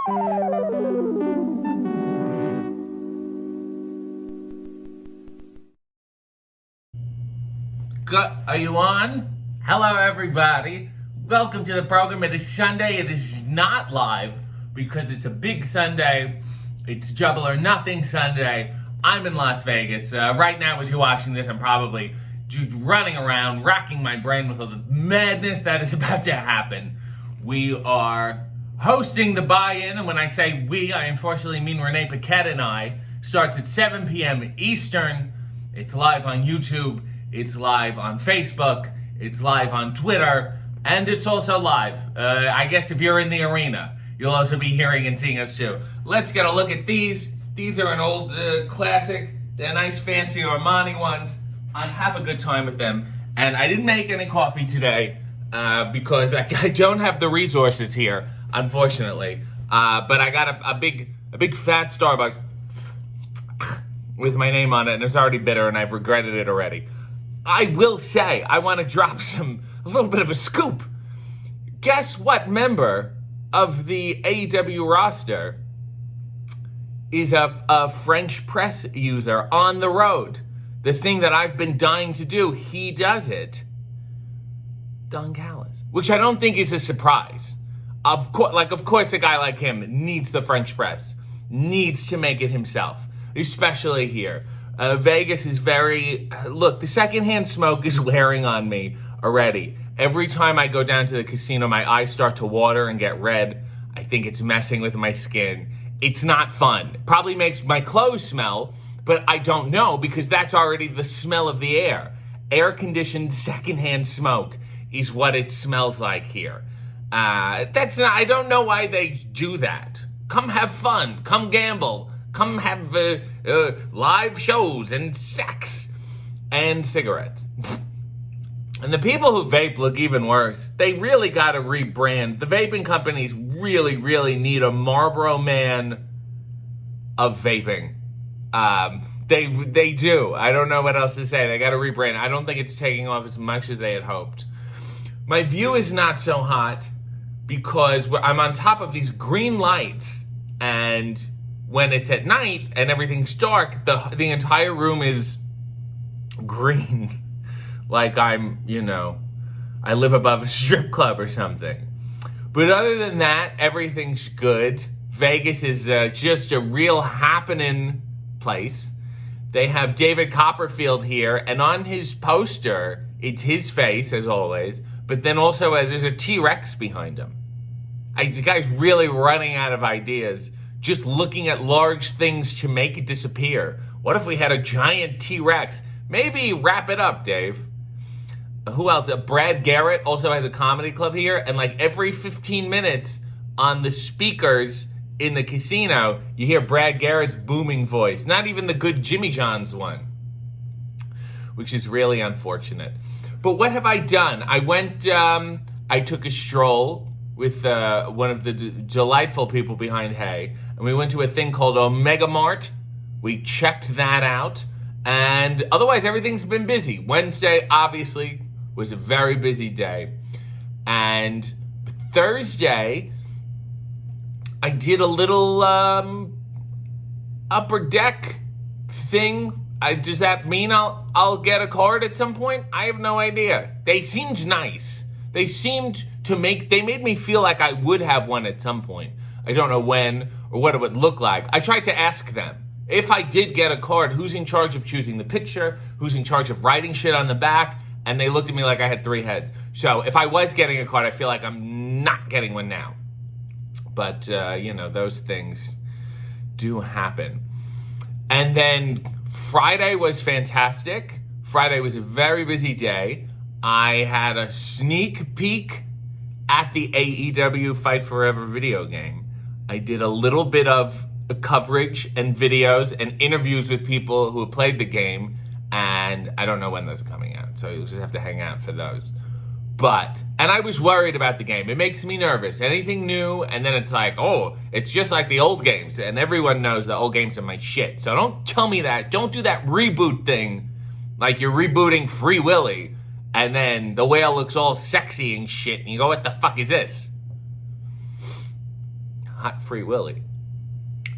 Are you on? Hello, everybody. Welcome to the program. It is Sunday. It is not live because it's a big Sunday. It's Double or Nothing Sunday. I'm in Las Vegas. Right now, as you're watching this, I'm probably running around, racking my brain with all the madness that is about to happen. We are hosting the buy-in, and when I say we, I unfortunately mean Renee Paquette and I. Starts at 7 p.m. Eastern. It's live on YouTube. It's live on Facebook, it's live on Twitter, and it's also live. I guess if you're in the arena, you'll also be hearing and seeing us too. Let's get a look at these. These are an old classic. They're nice fancy Armani ones. I have a good time with them. And I didn't make any coffee today because I don't have the resources here, unfortunately. But I got a big fat Starbucks with my name on it, and it's already bitter, and I've regretted it already. I will say, I want to drop a little bit of a scoop. Guess what member of the AEW roster is a French press user on the road? The thing that I've been dying to do, he does it. Don Callis. Which I don't think is a surprise. Of course a guy like him needs the French press. Needs to make it himself. Especially here. Vegas is look, the secondhand smoke is wearing on me already. Every time I go down to the casino, my eyes start to water and get red. I think it's messing with my skin. It's not fun. It probably makes my clothes smell, but I don't know because that's already the smell of the air. Air-conditioned secondhand smoke is what it smells like here. I don't know why they do that. Come have fun. Come gamble. Come have live shows and sex and cigarettes. And the people who vape look even worse. They really got to rebrand. The vaping companies really, really need a Marlboro Man of vaping. They do. I don't know what else to say. They got to rebrand. I don't think it's taking off as much as they had hoped. My view is not so hot because I'm on top of these green lights, and when it's at night and everything's dark, the entire room is green. Like I live above a strip club or something. But other than that, everything's good. Vegas is just a real happening place. They have David Copperfield here, and on his poster, it's his face, as always, but then also there's a T-Rex behind him. The guy's really running out of ideas. Just looking at large things to make it disappear. What if we had a giant T-Rex? Maybe wrap it up, Dave. Who else? Brad Garrett also has a comedy club here, and like every 15 minutes on the speakers in the casino, you hear Brad Garrett's booming voice. Not even the good Jimmy John's one, which is really unfortunate. But what have I done? I took a stroll with one of the delightful people behind Hay, and we went to a thing called Omega Mart. We checked that out, and otherwise everything's been busy. Wednesday, obviously, was a very busy day, and Thursday, I did a little upper deck thing. Does that mean I'll get a card at some point? I have no idea. They seemed nice. They made me feel like I would have one at some point. I don't know when or what it would look like. I tried to ask them, if I did get a card, who's in charge of choosing the picture? Who's in charge of writing shit on the back? And they looked at me like I had 3 heads. So if I was getting a card, I feel like I'm not getting one now. But, those things do happen. And then Friday was fantastic. Friday was a very busy day. I had a sneak peek at the AEW Fight Forever video game. I did a little bit of coverage and videos and interviews with people who played the game, and I don't know when those are coming out, so you'll just have to hang out for those. And I was worried about the game. It makes me nervous. Anything new, and then it's like, oh, it's just like the old games, and everyone knows the old games are my shit. So don't tell me that. Don't do that reboot thing like you're rebooting Free Willy, and then the whale looks all sexy and shit, and you go, what the fuck is this? hot Free Willy.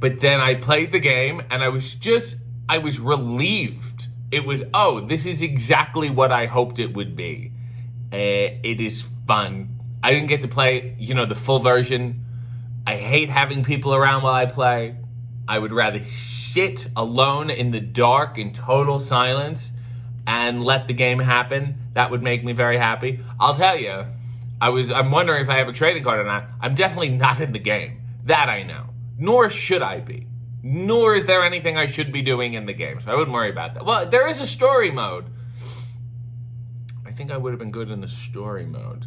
But then I played the game and I was relieved. It was, this is exactly what I hoped it would be. It is fun. I didn't get to play, the full version. I hate having people around while I play. I would rather sit alone in the dark in total silence and let the game happen. That would make me very happy. I'll tell you, I'm wondering if I have a trading card or not. I'm definitely not in the game. That I know. Nor should I be. Nor is there anything I should be doing in the game. So I wouldn't worry about that. Well, there is a story mode. I think I would have been good in the story mode.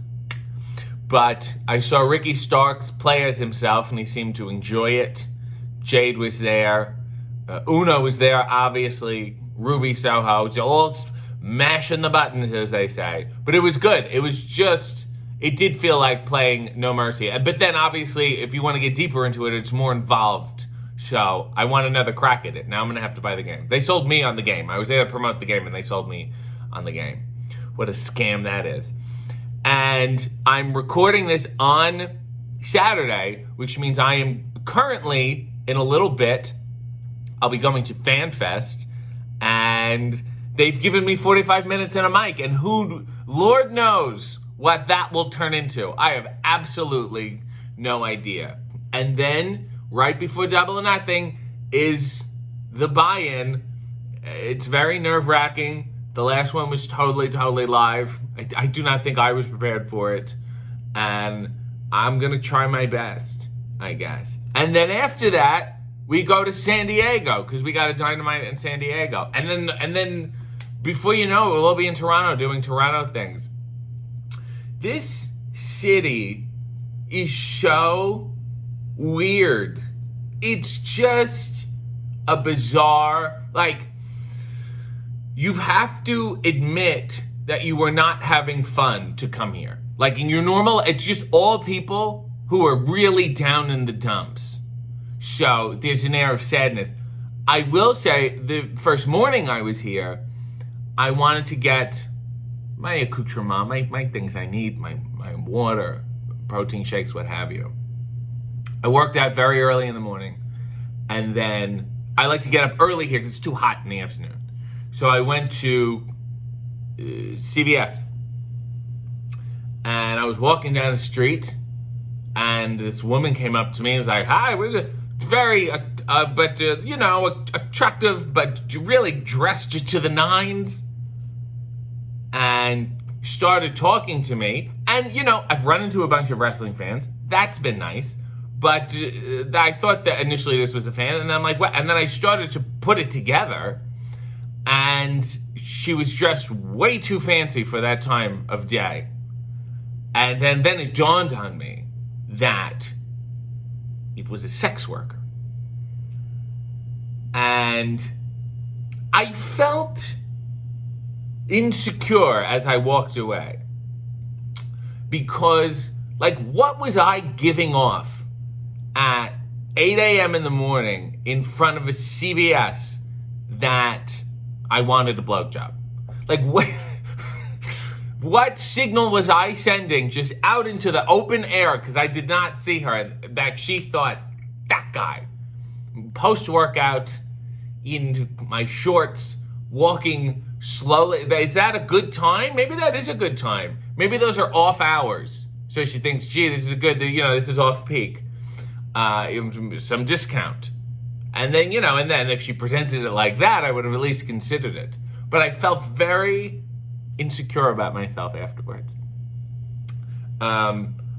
But I saw Ricky Starks play as himself, and he seemed to enjoy it. Jade was there. Uno was there, obviously. Ruby Soho. All mashing the buttons, as they say. But it was good. It did feel like playing No Mercy. But then, obviously, if you want to get deeper into it, it's more involved. So I want another crack at it. Now I'm going to have to buy the game. They sold me on the game. I was there to promote the game, and they sold me on the game. What a scam that is. And I'm recording this on Saturday, which means I am currently, in a little bit, I'll be going to FanFest, and they've given me 45 minutes and a mic, and Lord knows what that will turn into. I have absolutely no idea. And then, right before Double or Nothing, is the buy-in. It's very nerve-wracking. The last one was totally live. I do not think I was prepared for it. And I'm going to try my best, I guess. And then after that, we go to San Diego, because we got a Dynamite in San Diego. And then before you know it, we'll all be in Toronto doing Toronto things. This city is so weird. It's just a bizarre, you have to admit that you are not having fun to come here. Like in your normal, it's just all people who are really down in the dumps. So there's an air of sadness. I will say, the first morning I was here, I wanted to get my accoutrement, my things I need, my water, protein shakes, what have you. I worked out very early in the morning, and then I like to get up early here because it's too hot in the afternoon. So I went to CVS, and I was walking down the street, and this woman came up to me and was like, "Hi, we're very, attractive, but really dressed to the nines," and started talking to me. And, I've run into a bunch of wrestling fans. That's been nice. But I thought that initially this was a fan, and then I'm like, what? And then I started to put it together, and she was dressed way too fancy for that time of day. And then it dawned on me that it was a sex worker. And I felt insecure as I walked away. Because, what was I giving off at 8 a.m. in the morning in front of a CVS that I wanted a blowjob? What signal was I sending just out into the open air, because I did not see her, that she thought, that guy, post-workout, in my shorts, walking slowly. Is that a good time? Maybe that is a good time. Maybe those are off hours. So she thinks, gee, this is good, this is off peak. Some discount. And then, if she presented it like that, I would have at least considered it. But I felt very insecure about myself afterwards. I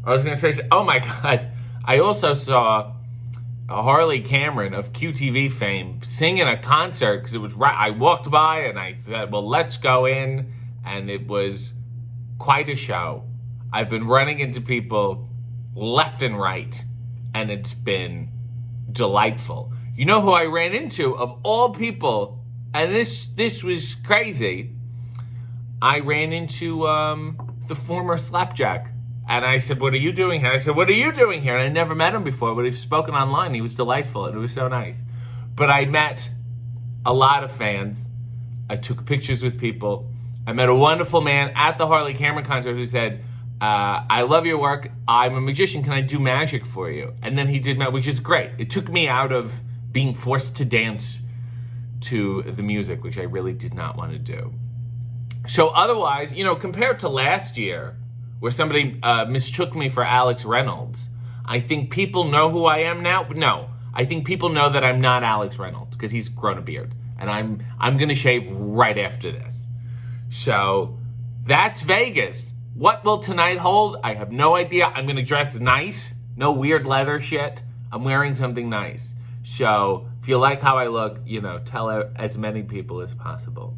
was going to say, oh my God, I also saw Harley Cameron of QTV fame sing in a concert, because it was right. I walked by and I said, well, let's go in. And it was quite a show. I've been running into people left and right, and it's been delightful. You know who I ran into, of all people, and this was crazy. I ran into the former Slapjack, and I said, "What are you doing here?" I said, "What are you doing here?" And I never met him before, but he's spoken online. He was delightful, and it was so nice. But I met a lot of fans. I took pictures with people. I met a wonderful man at the Harley Cameron concert who said, I love your work. I'm a magician. Can I do magic for you? And then he did magic, which is great. It took me out of being forced to dance to the music, which I really did not want to do. So otherwise, compared to last year, where somebody mistook me for Alex Reynolds, I think people know who I am now. No, I think people know that I'm not Alex Reynolds because he's grown a beard, and I'm going to shave right after this. So that's Vegas. What will tonight hold? I have no idea. I'm going to dress nice. No weird leather shit. I'm wearing something nice. So if you like how I look, tell as many people as possible.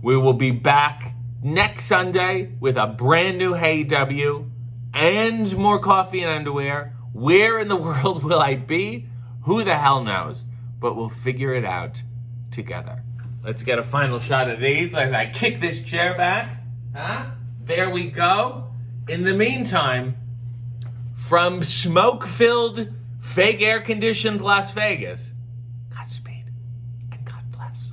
We will be back next Sunday with a brand new Hey W and more coffee and underwear. Where in the world will I be? Who the hell knows? But we'll figure it out together. Let's get a final shot of these as I kick this chair back. There we go. In the meantime, from smoke-filled, fake air-conditioned Las Vegas, Godspeed and God bless.